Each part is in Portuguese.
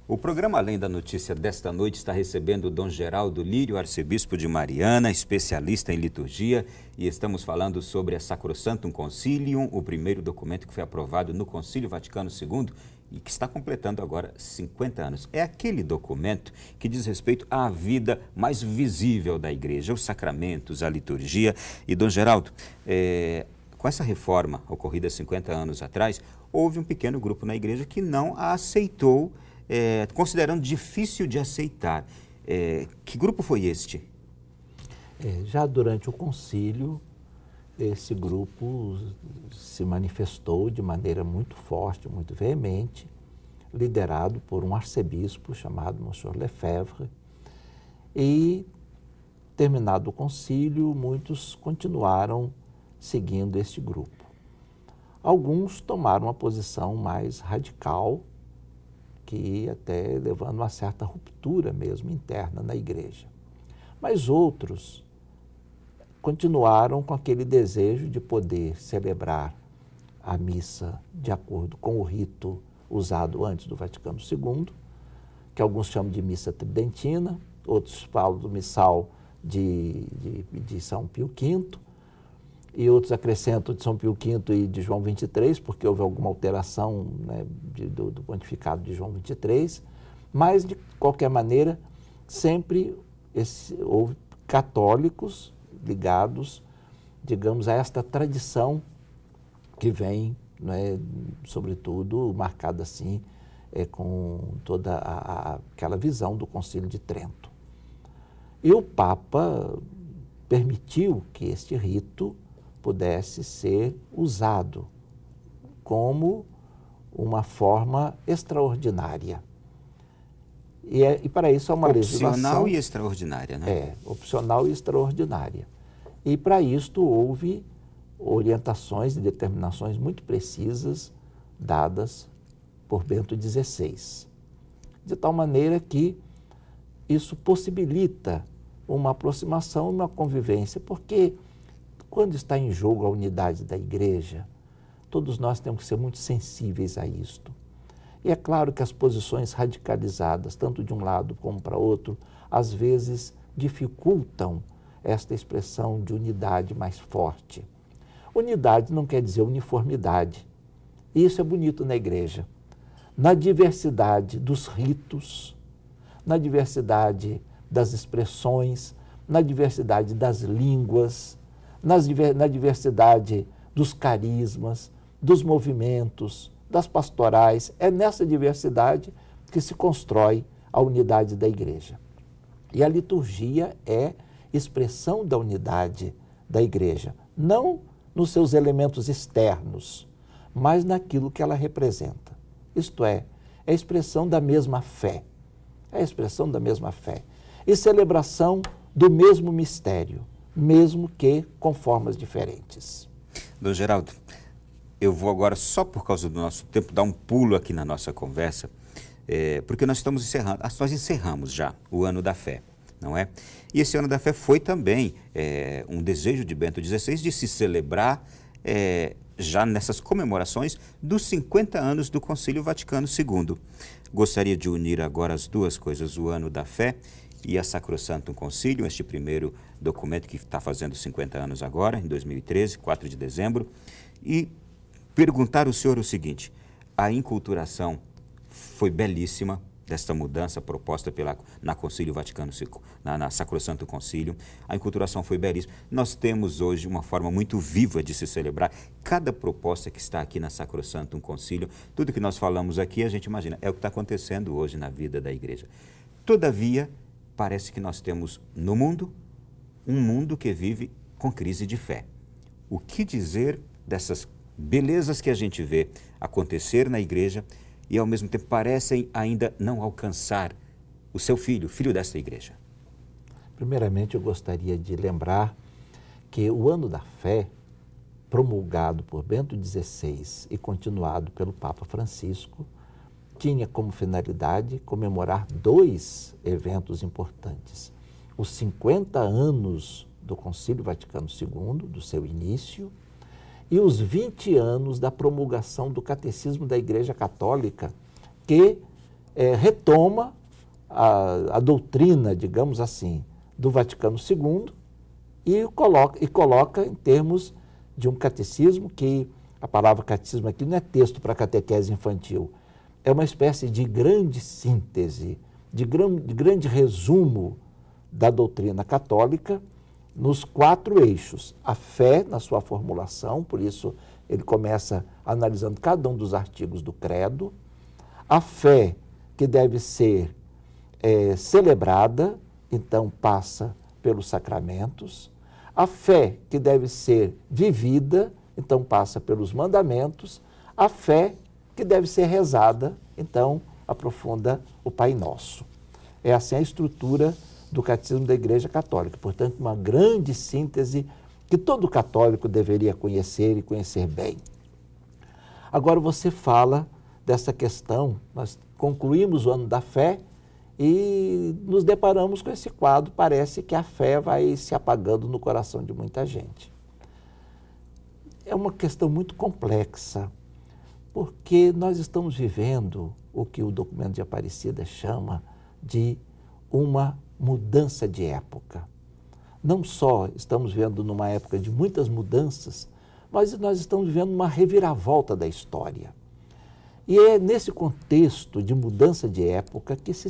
O programa Além da Notícia desta noite está recebendo o Dom Geraldo Lírio, arcebispo de Mariana, especialista em liturgia, e estamos falando sobre a Sacrosanctum Concilium, o primeiro documento que foi aprovado no Concílio Vaticano II e que está completando agora 50 anos. É aquele documento que diz respeito à vida mais visível da Igreja, os sacramentos, a liturgia. E, Dom Geraldo, com essa reforma ocorrida 50 anos atrás, houve um pequeno grupo na Igreja que não a aceitou, considerando difícil de aceitar. Que grupo foi este? Já durante o concílio, esse grupo se manifestou de maneira muito forte, muito veemente, liderado por um arcebispo chamado Monsieur Lefebvre, e, terminado o concílio, muitos continuaram seguindo este grupo. Alguns tomaram uma posição mais radical, que ia até levando a uma certa ruptura mesmo interna na igreja. Mas outros continuaram com aquele desejo de poder celebrar a missa de acordo com o rito usado antes do Vaticano II, que alguns chamam de missa tridentina, outros falam do missal de São Pio V, e outros acrescentam de São Pio V e de João XXIII, porque houve alguma alteração, né, do pontificado de João XXIII, mas, de qualquer maneira, sempre houve católicos ligados, digamos, a esta tradição que vem, né, sobretudo, marcada assim, com toda aquela visão do Concílio de Trento. E o Papa permitiu que este rito pudesse ser usado como uma forma extraordinária. E para isso há uma legislação... Opcional e extraordinária, né? Opcional e extraordinária. E para isto houve orientações e determinações muito precisas dadas por Bento XVI. De tal maneira que isso possibilita uma aproximação, uma convivência, porque quando está em jogo a unidade da igreja, todos nós temos que ser muito sensíveis a isto. E é claro que as posições radicalizadas, tanto de um lado como para outro, às vezes dificultam esta expressão de unidade mais forte. Unidade não quer dizer uniformidade. E isso é bonito na igreja. Na diversidade dos ritos, na diversidade das expressões, na diversidade das línguas, na diversidade dos carismas, dos movimentos, das pastorais. É nessa diversidade que se constrói a unidade da igreja. E a liturgia é expressão da unidade da igreja, não nos seus elementos externos, mas naquilo que ela representa. Isto é a expressão da mesma fé. É a expressão da mesma fé. E celebração do mesmo mistério, mesmo que com formas diferentes. Dom Geraldo, eu vou agora, só por causa do nosso tempo, dar um pulo aqui na nossa conversa, porque nós encerramos já o Ano da Fé, não é? E esse Ano da Fé foi também um desejo de Bento XVI de se celebrar já nessas comemorações dos 50 anos do Concílio Vaticano II. Gostaria de unir agora as duas coisas, o Ano da Fé e a Sacrosanctum Concilium, este primeiro documento que está fazendo 50 anos agora, em 2013, 4 de dezembro, e perguntar ao senhor o seguinte: a inculturação foi belíssima desta mudança proposta na Concílio Vaticano II, na Sacrosanctum Concilium. A inculturação foi belíssima. Nós temos hoje uma forma muito viva de se celebrar cada proposta que está aqui na Sacrosanctum Concilium. Tudo que nós falamos aqui, a gente imagina, é o que está acontecendo hoje na vida da igreja. Todavia, parece que nós temos no mundo um mundo que vive com crise de fé. O que dizer dessas belezas que a gente vê acontecer na igreja e, ao mesmo tempo, parecem ainda não alcançar o seu filho, filho desta igreja? Primeiramente, eu gostaria de lembrar que o Ano da Fé, promulgado por Bento XVI e continuado pelo Papa Francisco, tinha como finalidade comemorar dois eventos importantes: os 50 anos do Concílio Vaticano II, do seu início, e os 20 anos da promulgação do Catecismo da Igreja Católica, que retoma a doutrina, digamos assim, do Vaticano II e coloca em termos de um catecismo que, a palavra catecismo aqui não é texto para catequese infantil, é uma espécie de grande síntese, de grande resumo da doutrina católica nos 4 eixos. A fé na sua formulação, por isso ele começa analisando cada um dos artigos do credo, a fé que deve ser celebrada, então passa pelos sacramentos, a fé que deve ser vivida, então passa pelos mandamentos, a fé que deve ser rezada, então aprofunda o Pai Nosso. É assim a estrutura do Catecismo da Igreja Católica, portanto, uma grande síntese que todo católico deveria conhecer e conhecer bem. Agora você fala dessa questão, nós concluímos o ano da fé e nos deparamos com esse quadro, parece que a fé vai se apagando no coração de muita gente. É uma questão muito complexa, porque nós estamos vivendo o que o documento de Aparecida chama de uma mudança de época. Não só estamos vivendo numa época de muitas mudanças, mas nós estamos vivendo uma reviravolta da história. E é nesse contexto de mudança de época que se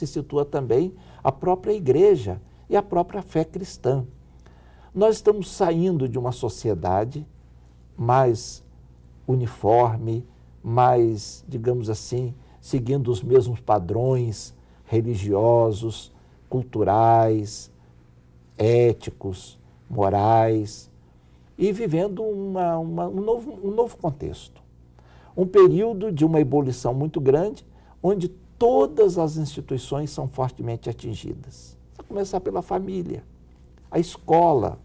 situa também a própria igreja e a própria fé cristã. Nós estamos saindo de uma sociedade mais uniforme, mais, digamos assim, seguindo os mesmos padrões religiosos, culturais, éticos, morais, e vivendo um novo contexto. Um período de uma ebulição muito grande, onde todas as instituições são fortemente atingidas. A começar pela família, a escola,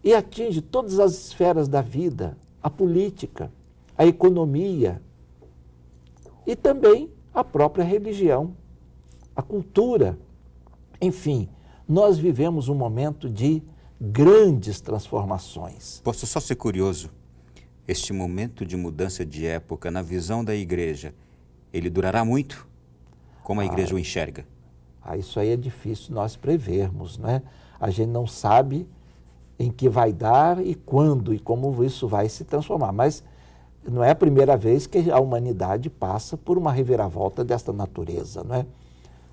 e atinge todas as esferas da vida, a política, a economia e também a própria religião, a cultura. Enfim, nós vivemos um momento de grandes transformações. Posso só ser curioso? Este momento de mudança de época, na visão da igreja, ele durará muito? Como a igreja o enxerga? Isso aí é difícil nós prevermos, né? A gente não sabe em que vai dar e quando e como isso vai se transformar. Mas não é a primeira vez que a humanidade passa por uma reviravolta desta natureza, não é?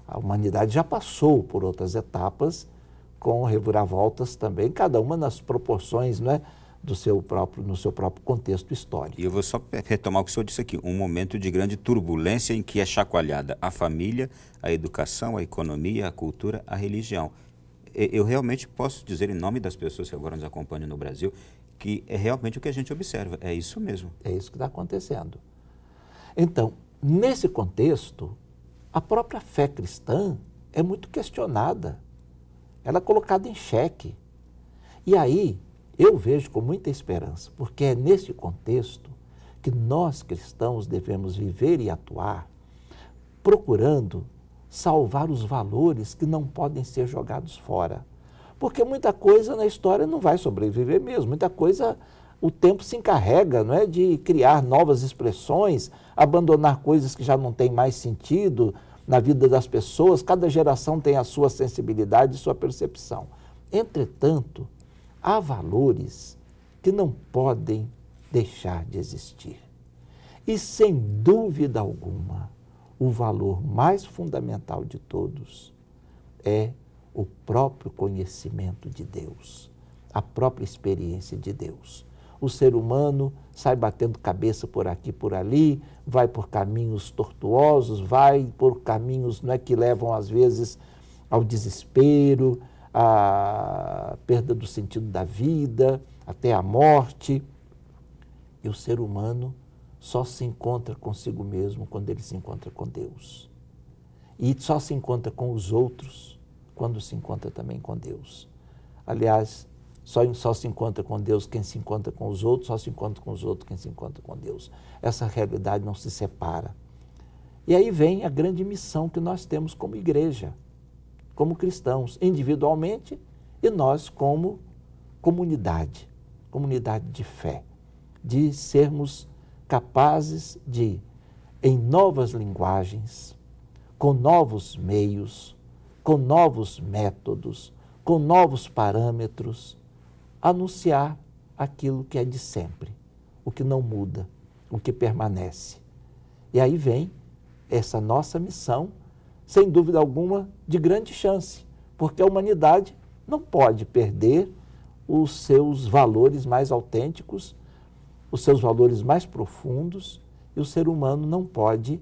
A humanidade já passou por outras etapas com reviravoltas também, cada uma nas proporções, não é? No seu próprio contexto histórico. E eu vou só retomar o que o senhor disse aqui, um momento de grande turbulência em que é chacoalhada a família, a educação, a economia, a cultura, a religião. Eu realmente posso dizer, em nome das pessoas que agora nos acompanham no Brasil, que é realmente o que a gente observa, é isso mesmo. É isso que está acontecendo. Então, nesse contexto, a própria fé cristã é muito questionada, ela é colocada em xeque. E aí, eu vejo com muita esperança, porque é nesse contexto que nós cristãos devemos viver e atuar, procurando salvar os valores que não podem ser jogados fora. Porque muita coisa na história não vai sobreviver mesmo, muita coisa o tempo se encarrega, não é, de criar novas expressões, abandonar coisas que já não têm mais sentido na vida das pessoas, cada geração tem a sua sensibilidade e sua percepção. Entretanto, há valores que não podem deixar de existir. E, sem dúvida alguma, o valor mais fundamental de todos é o próprio conhecimento de Deus, a própria experiência de Deus. O ser humano sai batendo cabeça por aqui, por ali, vai por caminhos tortuosos, vai por caminhos, não é, que levam às vezes ao desespero, à perda do sentido da vida, até a morte. E o ser humano só se encontra consigo mesmo quando ele se encontra com Deus. E só se encontra com os outros quando se encontra também com Deus. Aliás, só se encontra com Deus quem se encontra com os outros, só se encontra com os outros quem se encontra com Deus. Essa realidade não se separa. E aí vem a grande missão que nós temos como igreja, como cristãos, individualmente, e nós como comunidade de fé, de sermos capazes de em novas linguagens, com novos meios, com novos métodos, com novos parâmetros, anunciar aquilo que é de sempre, o que não muda, o que permanece. E aí vem essa nossa missão, sem dúvida alguma, de grande chance, porque a humanidade não pode perder os seus valores mais autênticos, os seus valores mais profundos, e o ser humano não pode,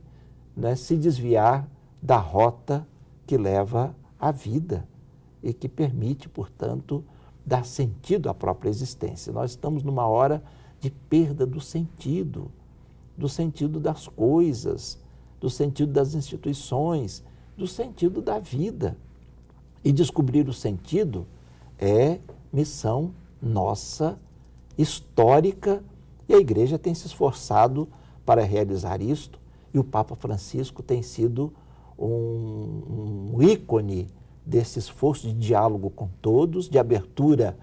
né, se desviar da rota que leva à vida e que permite, portanto, dar sentido à própria existência. Nós estamos numa hora de perda do sentido das coisas, do sentido das instituições, do sentido da vida. E descobrir o sentido é missão nossa, histórica, e a Igreja tem se esforçado para realizar isto, e o Papa Francisco tem sido um ícone desse esforço de diálogo com todos, de abertura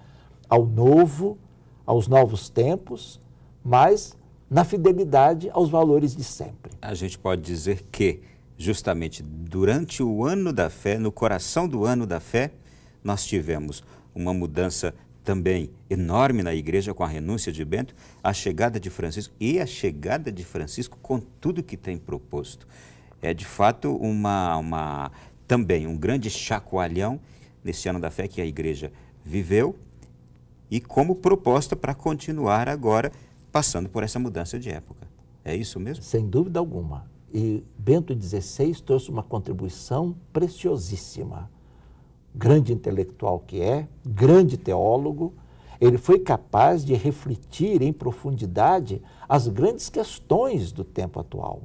ao novo, aos novos tempos, mas na fidelidade aos valores de sempre. A gente pode dizer que, justamente durante o ano da fé, no coração do ano da fé, nós tivemos uma mudança também enorme na Igreja com a renúncia de Bento, a chegada de Francisco e a chegada de Francisco com tudo que tem proposto. É de fato também um grande chacoalhão nesse ano da fé que a Igreja viveu e como proposta para continuar agora passando por essa mudança de época. É isso mesmo? Sem dúvida alguma. E Bento XVI trouxe uma contribuição preciosíssima. Grande intelectual que é, grande teólogo, ele foi capaz de refletir em profundidade as grandes questões do tempo atual.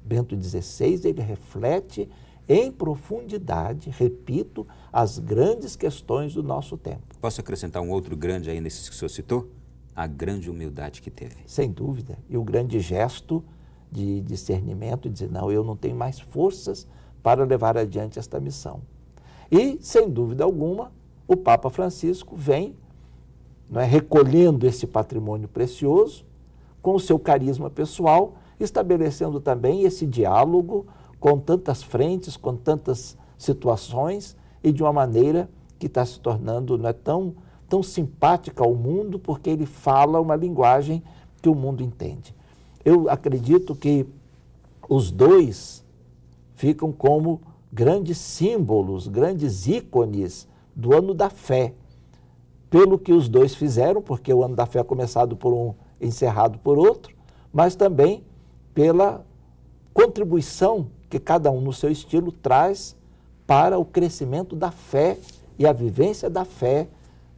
Bento XVI, ele reflete em profundidade, repito, as grandes questões do nosso tempo. Posso acrescentar um outro grande aí nesses que o senhor citou? A grande humildade que teve. Sem dúvida. E o grande gesto de discernimento, de dizer, não, eu não tenho mais forças para levar adiante esta missão. E, sem dúvida alguma, o Papa Francisco vem, não é, recolhendo esse patrimônio precioso, com o seu carisma pessoal, estabelecendo também esse diálogo com tantas frentes, com tantas situações, e de uma maneira que está se tornando, não é, tão simpática ao mundo, porque ele fala uma linguagem que o mundo entende. Eu acredito que os dois ficam como grandes símbolos, grandes ícones do ano da fé, pelo que os dois fizeram, porque o ano da fé é começado por um, encerrado por outro, mas também pela contribuição que cada um no seu estilo traz para o crescimento da fé e a vivência da fé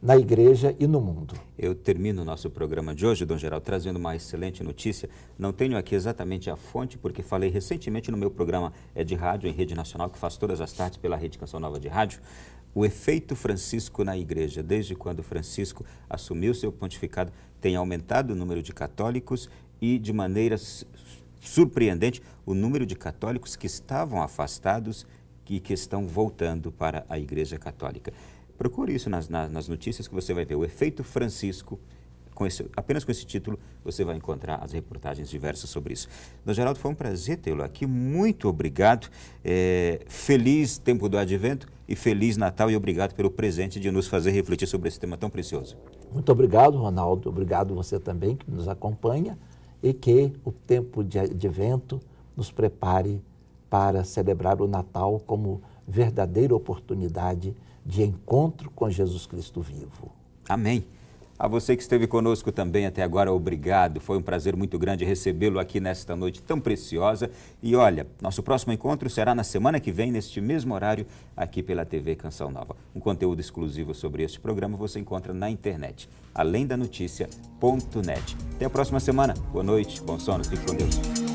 na Igreja e no mundo. Eu termino o nosso programa de hoje, Dom Geraldo, trazendo uma excelente notícia. Não tenho aqui exatamente a fonte, porque falei recentemente no meu programa de rádio, em rede nacional, que faço todas as tardes pela Rede Canção Nova de Rádio, o efeito Francisco na Igreja. Desde quando Francisco assumiu seu pontificado, tem aumentado o número de católicos e, de maneira surpreendente, o número de católicos que estavam afastados e que estão voltando para a Igreja Católica. Procure isso nas notícias que você vai ver. O efeito Francisco, apenas com esse título, você vai encontrar as reportagens diversas sobre isso. Dom Geraldo, foi um prazer tê-lo aqui. Muito obrigado. Feliz tempo do Advento e Feliz Natal, e obrigado pelo presente de nos fazer refletir sobre esse tema tão precioso. Muito obrigado, Ronaldo. Obrigado você também que nos acompanha e que o tempo de Advento nos prepare para celebrar o Natal como verdadeira oportunidade de encontro com Jesus Cristo vivo. Amém. A você que esteve conosco também até agora, obrigado. Foi um prazer muito grande recebê-lo aqui nesta noite tão preciosa. E olha, nosso próximo encontro será na semana que vem, neste mesmo horário, aqui pela TV Canção Nova. Um conteúdo exclusivo sobre este programa você encontra na internet, além da notícia.net. Até a próxima semana. Boa noite, bom sono, fique com Deus.